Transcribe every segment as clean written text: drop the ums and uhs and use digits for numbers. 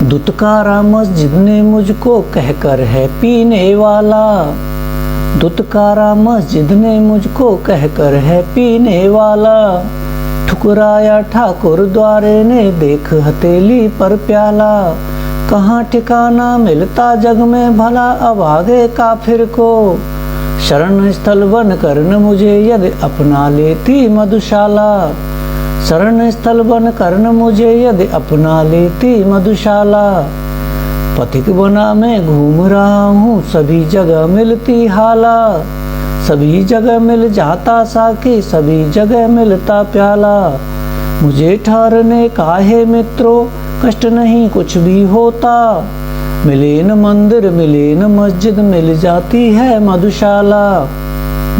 दुत्कारा मस्जिद ने मुझको कहकर है पीने वाला। दुत्कारा मस्जिद ने मुझको कहकर है पीने वाला। ठुकराया ठाकुर द्वारे ने देख हथेली पर प्याला। कहाँ ठिकाना मिलता जग में भला अभागे काफिर को। शरण स्थल बन कर न मुझे यदि अपना लेती मधुशाला। शरण स्थल बन कर न मुझे यदि अपना लेती मधुशाला। पथिक बना मैं घूम रहा हूँ सभी जगह मिलती हाला। सभी जगह मिल जाता साकी सभी जगह मिलता प्याला। मुझे ठहरने का है मित्रों कष्ट नहीं कुछ भी होता। मिले न मंदिर मिले न मस्जिद मिल जाती है मधुशाला।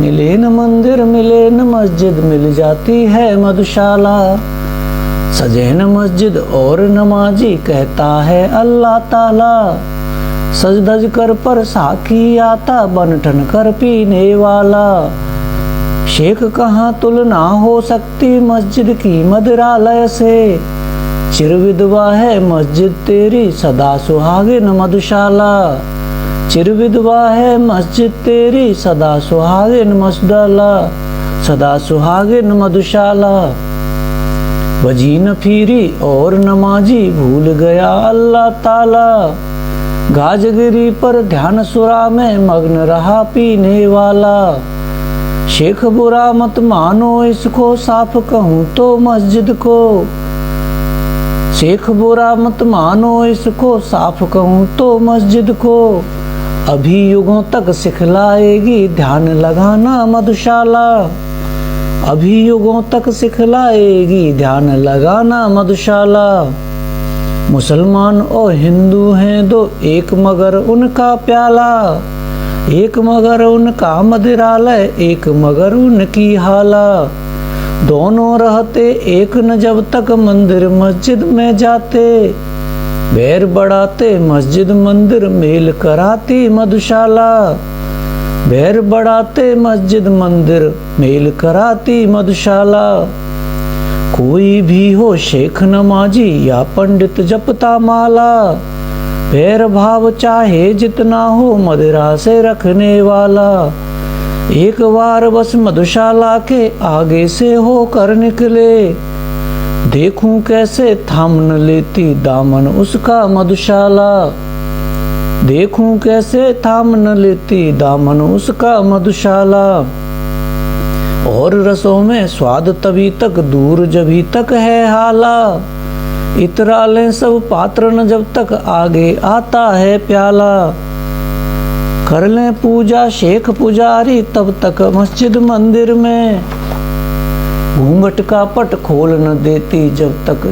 मिले न मंदिर मिले न मस्जिद मिल जाती है मधुशाला। सजे न मस्जिद और नमाजी कहता है अल्लाह ताला। सज धज कर पर साकी आता बन ठन कर पीने वाला। शेख कहाँ तुलना हो सकती मस्जिद की मदिरालय से। चिर विधवा है मस्जिद तेरी सदा सुहागिन मधुशाला। चिर विधवा है मस्जिद तेरी सदा सुहागिन मधुशाला। सदा सुहागिन मधुशाला। बजी न फिरी और नमाजी भूल गया अल्लाह ताला। गाजगिरी पर ध्यान सुरा में मग्न रहा पीने वाला। शेख बुरा मत मानो इसको साफ कहूँ तो मस्जिद को। शेख बुरा मत मानो इसको साफ कहूँ तो मस्जिद को। अभी युगों तक सिखलाएगी ध्यान लगाना मधुशाला। अभी युगों तक सिखलाएगी ध्यान लगाना मधुशाला। मुसलमान और हिंदू हैं दो एक मगर उनका प्याला। एक मगर उनका मदिरालय एक मगर उनकी हाला। दोनों रहते एक न जब तक मंदिर मस्जिद में जाते। बैर बढ़ाते मस्जिद मंदिर मेल कराती मधुशाला। बैर बढ़ाते मस्जिद मंदिर मेल कराती मधुशाला। कोई भी हो शेख नमाजी या पंडित जपता माला। बैर भाव चाहे जितना हो मदिरा से रखने वाला। एक बार बस मधुशाला के आगे से होकर निकले। देखूं कैसे थाम न लेती दामन उसका मधुशाला। देखूं कैसे थाम न लेती दामन उसका मधुशाला। और रसों में स्वाद तभी तक दूर जभी तक है हाला। इतरा लें सब पात्र न जब तक आगे आता है प्याला। कर लें पूजा शेख पुजारी तब तक मस्जिद मंदिर में। घूंघट का पट खोल न देती जब तक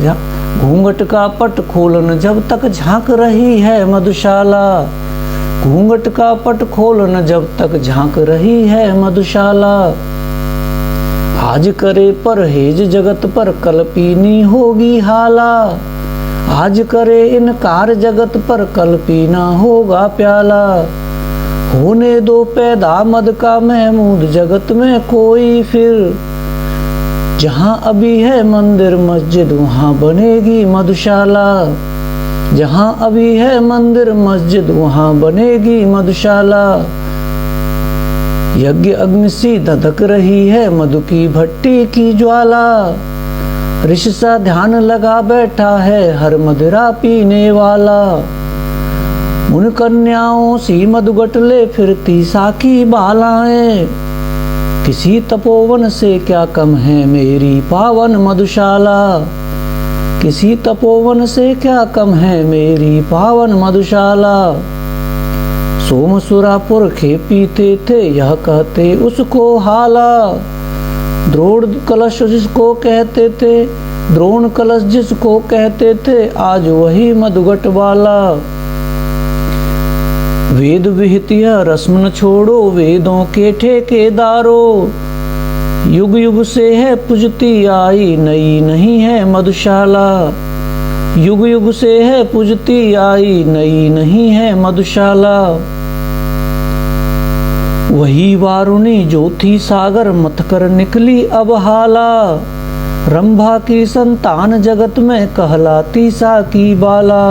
घूंघट का पट खोल न जब तक झांक रही है मधुशाला। घूंघट का पट खोल न जब तक झांक रही है मधुशाला। आज करे परहेज जगत पर कल पीनी होगी हाला। आज करे इनकार जगत पर कल पीना होगा प्याला। होने दो पैदा मद का महमूद जगत में कोई फिर। जहाँ अभी है मंदिर मस्जिद वहाँ बनेगी मधुशाला। जहाँ अभी है मंदिर मस्जिद वहाँ बनेगी मधुशाला। यज्ञ अग्नि सी धधक रही है मधु की भट्टी की ज्वाला। ऋषि सा ध्यान लगा बैठा है हर मदिरा पीने वाला। उन कन्याओं सी मधुगटले फिरती साकी बालाएं। किसी तपोवन से क्या कम है मेरी पावन मधुशाला। किसी तपोवन से क्या कम है मेरी पावन मधुशाला। सोमसुरापुर के पीते थे यह कहते उसको हाला। द्रोण कलश जिसको कहते थे द्रोण कलश जिसको कहते थे आज वही मधुगट वाला। वेद विहितिया रस्म न छोड़ो वेदों के ठेकेदारों। युग युग से है पूजती आई नई नहीं है मधुशाला। युग युग से है पूजती आई नई नहीं है मधुशाला। वही वारुणी जो थी सागर मत कर निकली अब हाला। रंभा की संतान जगत में कहलाती साकी बाला।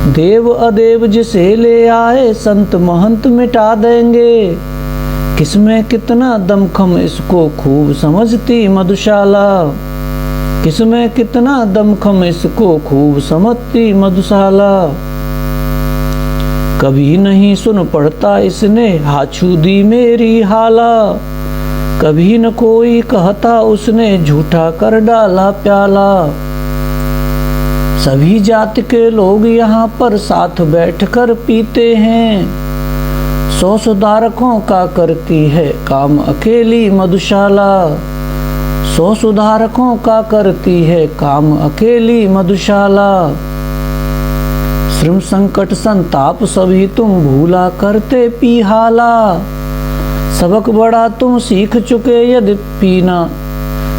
देव अदेव जिसे ले आए संत महंत मिटा देंगे। किसमें कितना दमखम इसको खूब समझती मधुशाला, किसमें कितना दमखम इसको खूब समझती मधुशाला। कभी नहीं सुन पड़ता इसने हाछू दी मेरी हाला, कभी न कोई कहता उसने झूठा कर डाला प्याला। सभी जाति के लोग यहाँ पर साथ बैठकर पीते हैं, 100 सुधारकों का करती है काम अकेली मधुशाला, 100 सुधारकों का करती है काम अकेली मधुशाला। श्रम संकट संताप सभी तुम भूला करते पी हाला, सबक बड़ा तुम सीख चुके यदि पीना,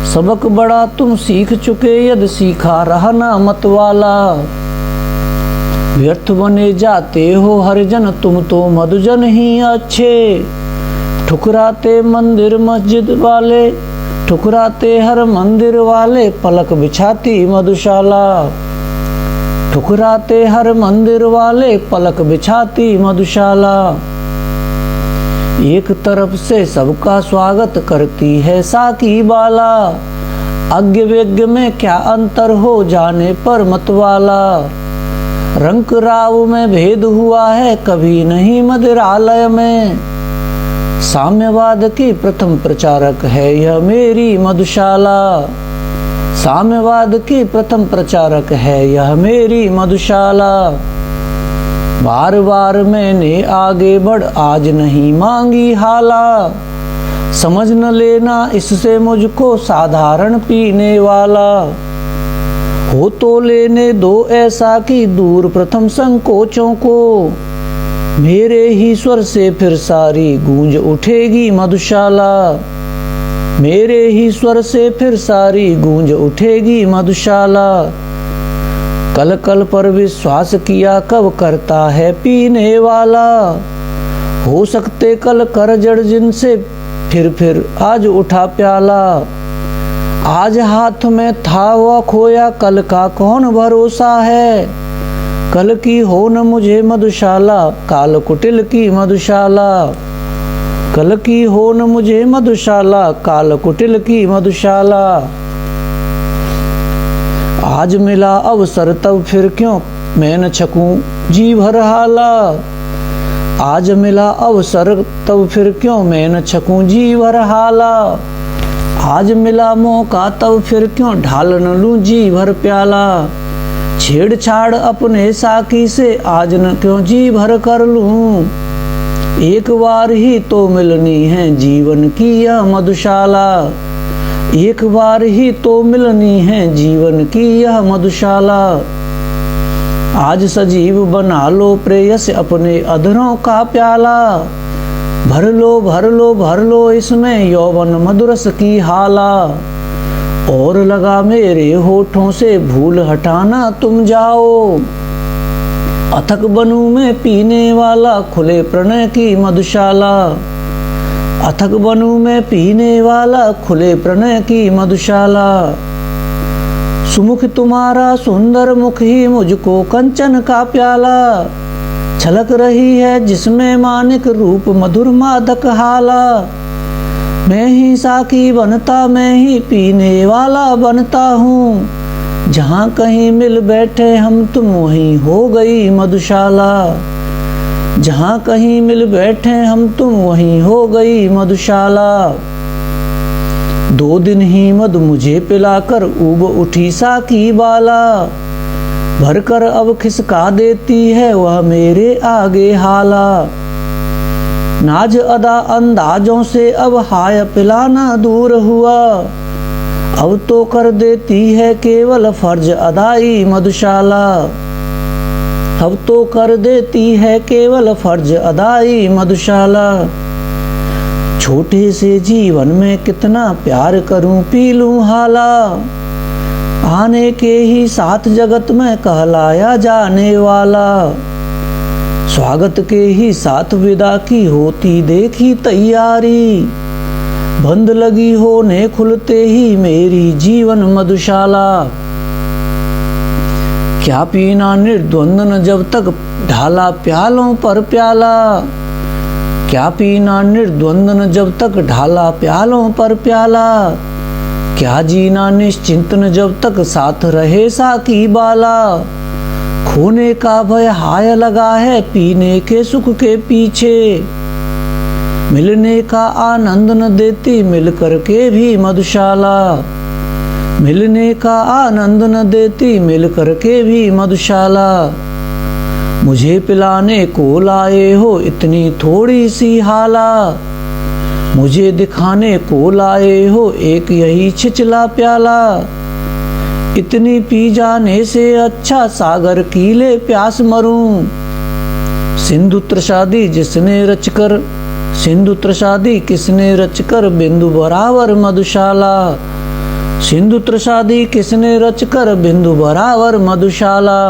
सबक बड़ा तुम सीख चुके यदि सीखा रहना मतवाला। व्यर्थ बने जाते हो हरिजन तुम तो मधुजन ही अच्छे, ठुकराते मंदिर मस्जिद वाले, ठुकराते हर मंदिर वाले पलक बिछाती मधुशाला, ठुकराते हर मंदिर वाले पलक बिछाती मधुशाला। एक तरफ से सबका स्वागत करती है साकी बाला, अज्ञ विज्ञ में क्या अंतर हो जाने पर मतवाला। रंक राव में भेद हुआ है कभी नहीं मदिरालय में, साम्यवाद की प्रथम प्रचारक है यह मेरी मधुशाला, साम्यवाद की प्रथम प्रचारक है यह मेरी मधुशाला। बार बार मैंने आगे बढ़ आज नहीं मांगी हाला, समझ न लेना इससे मुझको साधारण पीने वाला। हो तो लेने दो ऐसा कि दूर प्रथम संकोचों को, मेरे ही स्वर से फिर सारी गूंज उठेगी मधुशाला, मेरे ही स्वर से फिर सारी गूंज उठेगी मधुशाला। कल कल पर विश्वास किया कब करता है पीने वाला, हो सकते कल कर जड़ जिनसे फिर आज उठा प्याला। आज हाथ में था वह खोया कल का कौन भरोसा है, कल की हो न मुझे मधुशाला काल कुटिल की मधुशाला, कल की हो न मुझे मधुशाला काल कुटिल की मधुशाला। आज मिला अवसर तब फिर क्यों मैं न छकूं जी भर हाला, आज मिला अवसर तब फिर क्यों मैं न छकूं जी भर हाला। आज मिला मौका तब फिर क्यों ढाल न लूं जी भर प्याला, छेड़छाड़ अपने साकी से आज न क्यों जी भर कर लूं। एक बार ही तो मिलनी है जीवन की यह मधुशाला, एक बार ही तो मिलनी है जीवन की यह मधुशाला। आज सजीव बना लो प्रेयस अपने अधरों का प्याला, भर लो भर लो भर लो इसमें यौवन मधुरस की हाला। और लगा मेरे होठों से भूल हटाना तुम जाओ, अथक बनू में पीने वाला खुले प्रणय की मधुशाला, अथक बनू में पीने वाला खुले प्रणय की मधुशाला। सुमुख तुम्हारा सुंदर मुख ही मुझको कंचन का प्याला, छलक रही है जिसमें मानिक रूप मधुर मादक हाला। मैं ही साकी बनता मैं ही पीने वाला बनता हूँ, जहाँ कहीं मिल बैठे हम तुम वहीं हो गई मधुशाला, जहाँ कहीं मिल बैठे हम तुम वहीं हो गई मधुशाला। 2 दिन ही मधु मुझे पिलाकर ऊब उठी साकी बाला, भरकर अब खिसका देती है वह मेरे आगे हाला। नाज अदा अंदाजों से अब हाय पिलाना दूर हुआ, अब तो कर देती है केवल फर्ज अदाई मधुशाला, अब तो कर देती है केवल फर्ज अदाई मधुशाला। छोटे से जीवन में कितना प्यार करूं पी लूं हाला, आने के ही साथ जगत में कहलाया जाने वाला। स्वागत के ही साथ विदा की होती देखी तैयारी, बंद लगी होने खुलते ही मेरी जीवन मधुशाला। क्या पीना निर्द्वंद न जब तक ढाला प्यालों पर प्याला। क्या पीना निर्द्वंद न जब तक ढाला प्यालों पर प्याला। क्या जीना निश्चिंत न जब तक साथ रहे साकी बाला। खोने का भय हाय लगा है पीने के सुख के पीछे। मिलने का आनंद न देती मिल कर के भी मधुशाला। मिलने का आनंद न देती मिल कर के भी मधुशाला। मुझे पिलाने को लाए हो इतनी थोड़ी सी हाला। मुझे दिखाने को लाए हो एक यही छिछला प्याला। इतनी पी जाने से अच्छा सागर की ले प्यास मरूं। सिंधु त्रसादी जिसने रचकर, सिंधु त्रसादी किसने रचकर बिंदु बराबर मधुशाला। सिंधु त्रसादी किसने रचकर बिंदु बराबर मधुशाला।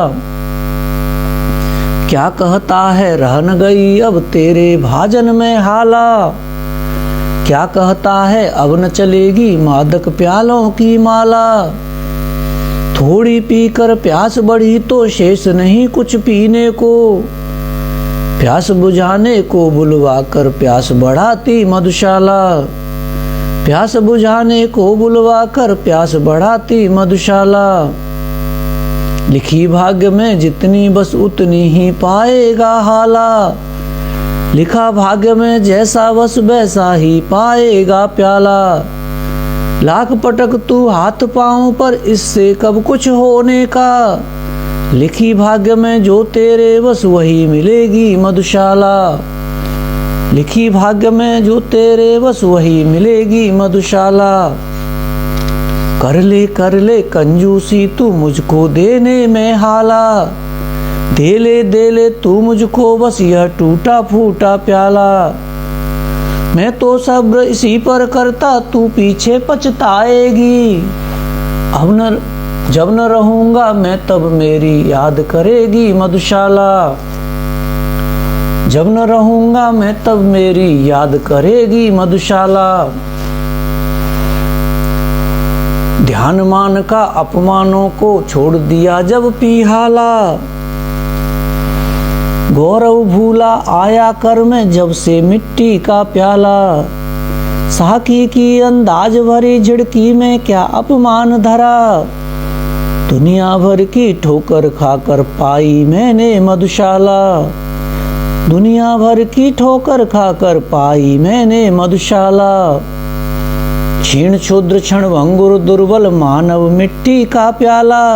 क्या कहता है रह न गई अब तेरे भाजन में हाला। क्या कहता है अब न चलेगी मादक प्यालों की माला। थोड़ी पीकर प्यास बढ़ी तो शेष नहीं कुछ पीने को। प्यास बुझाने को बुलवा कर प्यास बढ़ाती मधुशाला। प्यास बुझाने को बुलवा कर प्यास बढ़ाती मधुशाला। लिखी भाग्य में जितनी बस उतनी ही पाएगा हाला। लिखा भाग्य में जैसा बस वैसा ही पाएगा प्याला। लाख पटक तू हाथ पाँव पर इससे कब कुछ होने का। लिखी भाग्य में जो तेरे बस वही मिलेगी मधुशाला। लिखी भाग्य में जो तेरे बस वही मिलेगी मधुशाला। कर ले कंजूसी तू मुझको देने में हाला। दे ले तू मुझको बस यह टूटा फूटा प्याला। मैं तो सब्र इसी पर करता तू पीछे पछताएगी। अब न जब न रहूंगा मैं तब मेरी याद करेगी मधुशाला। जब न रहूंगा मैं तब मेरी याद करेगी मधुशाला। ध्यान मान का अपमानों को छोड़ दिया जब पीहाला। गौरव भूला आया कर में जब से मिट्टी का प्याला। साकी की अंदाज भरी झिड़की में क्या अपमान धरा। दुनिया भर की ठोकर खाकर पाई मैंने मधुशाला। दुनिया भर की ठोकर खाकर पाई मैंने मधुशाला। क्षीण क्षुद्र क्षण भंगुर दुर्बल मानव मिट्टी का प्याला।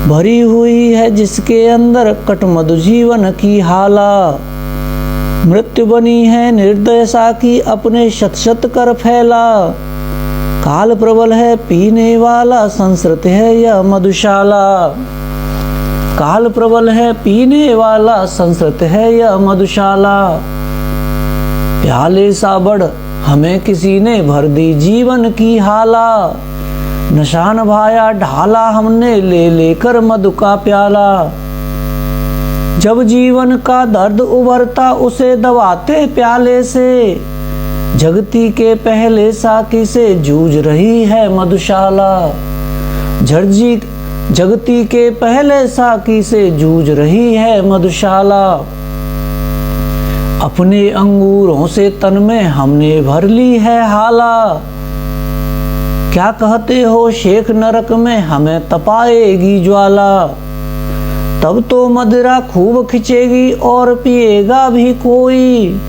भरी हुई है जिसके अंदर कटमधु जीवन की हाला। मृत्यु बनी है निर्दय सा की अपने शत शत कर फैला। काल प्रबल है पीने वाला संस्कृत है यह मधुशाला। काल प्रबल है पीने वाला संस्कृत है यह मधुशाला। प्याले सा बढ़ हमें किसी ने भर दी जीवन की हाला। नशान भाया ढाला हमने ले लेकर मधु का प्याला। जब जीवन का दर्द उभरता उसे दबाते प्याले से। जगती के पहले साकी से जूझ रही है मधुशाला। जगती के पहले साकी से जूझ रही है मधुशाला। अपने अंगूरों से तन में हमने भर ली है हाला। क्या कहते हो शेख नरक में हमें तपाएगी ज्वाला। तब तो मदिरा खूब खिंचेगी और पिएगा भी कोई।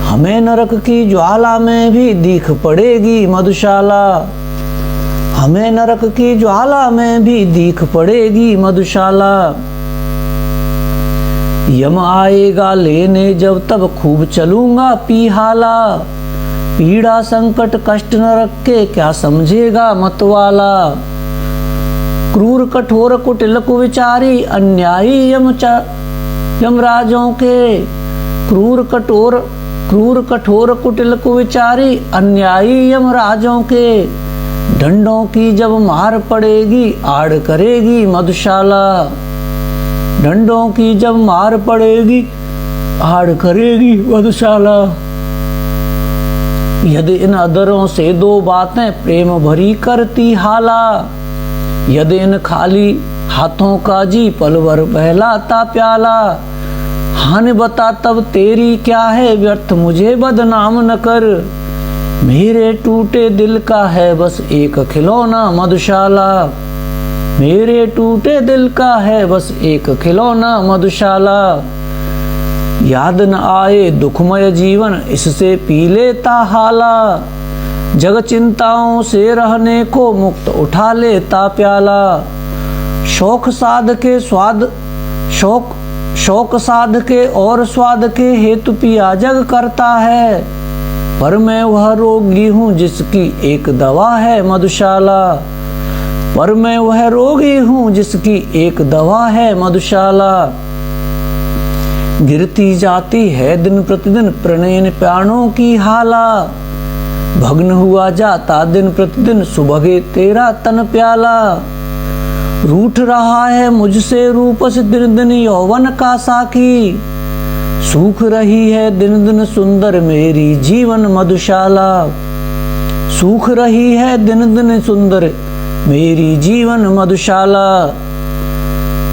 हमें नरक की ज्वाला में भी दीख पड़ेगी मधुशाला। हमें नरक की ज्वाला में भी दीख पड़ेगी मधुशाला। यम आएगा लेने जब तब खूब चलूंगा पीहाला। पीड़ा संकट कष्ट नरक के क्या समझेगा मतवाला। क्रूर कठोर कुटिल कुविचारी अन्यायी यमराजों के। क्रूर कठोर कुटिल कुविचारी अन्यायी यमराजों के। डंडों की जब मार पड़ेगी आड़ करेगी मधुशाला। डंडों की जब मार पड़ेगी आड़ करेगी मधुशाला। यदि इन अधरों से दो बातें प्रेम भरी करती हाला। यदि इन खाली हाथों का जी पल भर बहलाता प्याला। हान बता तब तेरी क्या है व्यर्थ मुझे बदनाम न कर। मेरे टूटे दिल का है बस एक खिलौना मधुशाला। मेरे टूटे दिल का है बस एक खिलौना मधुशाला। याद न आए दुखमय जीवन इससे पी लेता हाला। जग चिंताओं से रहने को मुक्त उठा लेता प्याला। शौक साध के और स्वाद के हेतु पिया जग करता है। पर मैं वह रोगी हूँ जिसकी एक दवा है मधुशाला। पर मैं वह रोगी हूँ जिसकी एक दवा है मधुशाला। गिरती जाती है दिन प्रतिदिन प्रणयन प्राणों की हाला। भग्न हुआ जाता दिन प्रतिदिन सुबह तेरा तन प्याला। रूठ रहा है मुझसे रूप से दिन दिन यौवन का साकी। सूख रही है दिन दिन सुंदर मेरी जीवन मधुशाला। सूख रही है दिन दिन सुंदर मेरी जीवन मधुशाला।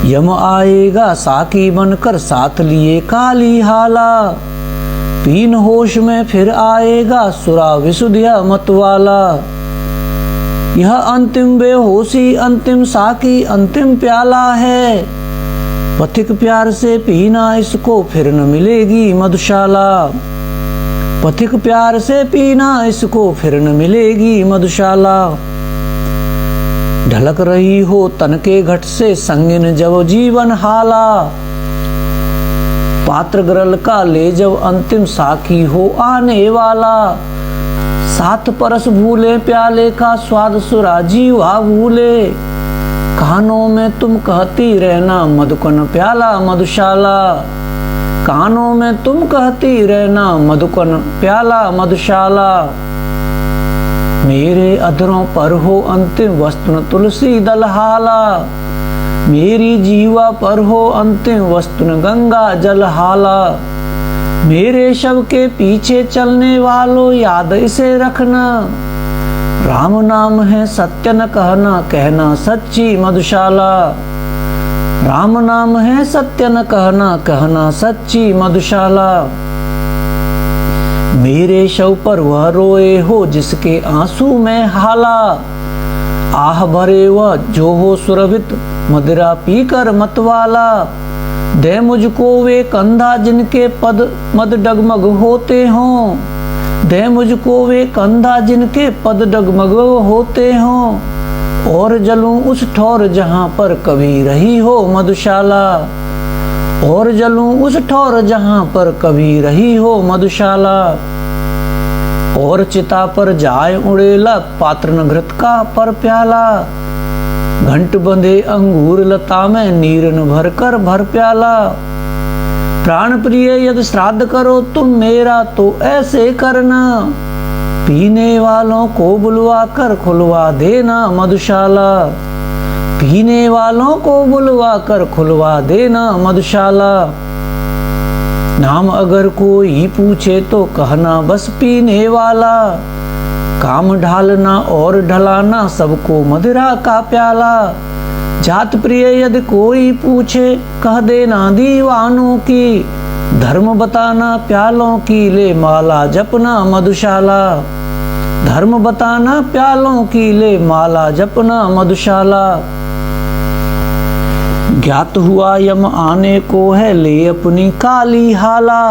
यम आएगा साकी बनकर साथ लिए काली हाला। पीन होश में फिर आएगा सुरा विशुद्धिया मतवाला। यह अंतिम बेहोशी अंतिम साकी अंतिम प्याला है। पथिक प्यार से पीना इसको फिर न मिलेगी मधुशाला। पथिक प्यार से पीना इसको फिर न मिलेगी मधुशाला। ढलक रही हो तन के घट से संगिन जब जीवन हाला। पात्र ग्रल का ले जब अंतिम साकी हो आने वाला। सात परस भूले प्याले का स्वाद सुरा जीवा भूले। कानों में तुम कहती रहना मधुकन प्याला मधुशाला। कानों में तुम कहती रहना मधुकन प्याला मधुशाला। मेरे अधरों पर हो अंतिम वस्तु तुलसी दल हाला। मेरी जीवा पर हो अंतिम वस्तु गंगा जल हाला। मेरे शव के पीछे चलने वालों याद इसे रखना। राम नाम है सत्य न कहना कहना सच्ची मधुशाला। राम नाम है सत्य न कहना कहना सच्ची मधुशाला। मेरे शव पर वह रोए हो जिसके आंसू में हाला। आह भरे वह जो हो सुरभित मदिरा पीकर मतवाला। दे मुझको वे कंधा जिनके पद मद डगमग होते हों। दे मुझको वे कंधा जिनके पद डगमग होते हों। और जलूं उस ठौर जहां पर कभी रही हो मधुशाला। और जलूं उस ठौर जहां पर कभी रही हो मधुशाला। और चिता पर जाए उड़ेला पात्र न घृत का पर प्याला। घंट बंधे अंगूर लता में नीर न भर कर भर प्याला। प्राण प्रिय यदि श्राद्ध करो तुम मेरा तो ऐसे करना। पीने वालों को बुलवा कर खुलवा देना मधुशाला। पीने वालों को बुलवा कर खुलवा देना मधुशाला। नाम अगर कोई पूछे तो कहना बस पीने वाला। काम ढालना और ढलाना सबको मदिरा का प्याला। जात प्रिय यदि कोई पूछे कह देना दीवानों की। धर्म बताना प्यालों की ले माला जपना मधुशाला। धर्म बताना प्यालों की ले माला जपना मधुशाला। ज्ञात हुआ यम आने को है ले अपनी काली हाला।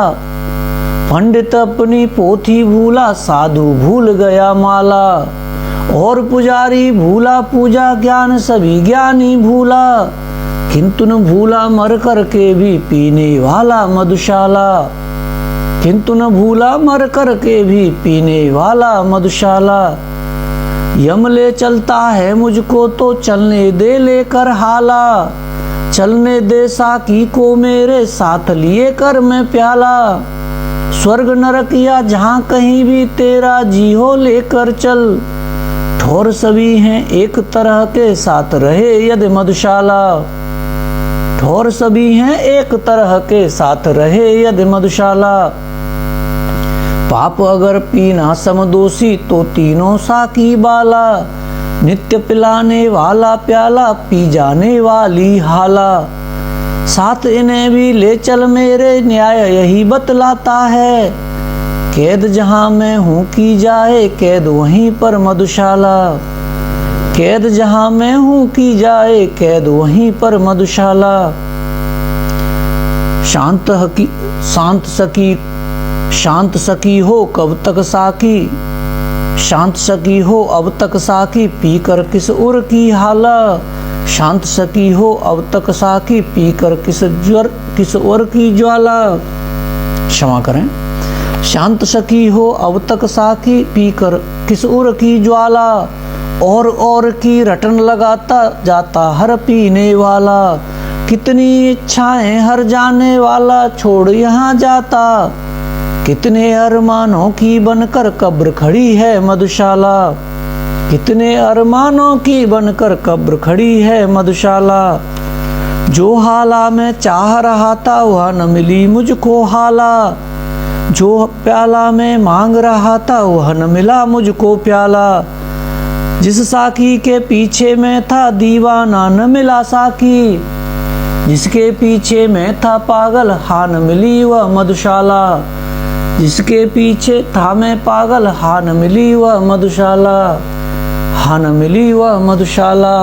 पंडित अपनी पोथी भूला साधु भूल गया माला। और पुजारी भूला पूजा ज्ञान सभी ज्ञानी भूला। किंतु न भूला मर कर के भी पीने वाला मधुशाला। किंतु न भूला मर कर के भी पीने वाला मधुशाला। यम ले चलता है मुझको तो चलने दे लेकर हाला। चलने दे साकी को मेरे साथ लिए कर मैं प्याला। स्वर्ग नरक या जहाँ कहीं भी तेरा जी हो लेकर चल। ठोर सभी हैं एक तरह के साथ रहे यदि मधुशाला। ठोर सभी हैं एक तरह के साथ रहे यदि मधुशाला। पाप अगर पीना समदोषी तो तीनों साकी बाला। नित्य पिलाने वाला प्याला पी जाने वाली हाला। साथ इन्हें भी ले चल मेरे न्याय यही बतलाता है। कैद जहां मैं हूँ की जाए कैद वहीं पर मधुशाला। कैद जहां मैं हूँ की जाए कैद वहीं पर मधुशाला। शांत सकी हो कब तक साकी। शांत सकी हो अब तक साकी पी कर किस उर की हाला। शांत सकी हो अब तक साकी पी कर किस उर की ज्वाला। क्षमा करें। शांत सकी हो अब तक साकी पी कर किस उर की ज्वाला। और की रटन लगाता जाता हर पीने वाला। कितनी इच्छाएं हर जाने वाला छोड़ यहाँ जाता। कितने अरमानों की बनकर कब्र खड़ी है मधुशाला। कितने अरमानों की बनकर कब्र खड़ी है मधुशाला। जो हाला मैं चाह रहा था वह न मिली मुझको हाला। जो प्याला मैं मांग रहा था वह न मिला मुझको प्याला। जिस साकी के पीछे मैं था दीवाना न मिला साकी। जिसके पीछे मैं था पागल हाँ न मिली वह मधुशाला। जिसके पीछे था मैं पागल हाँ न मिली वह मधुशाला। हाँ न मिली वह मधुशाला।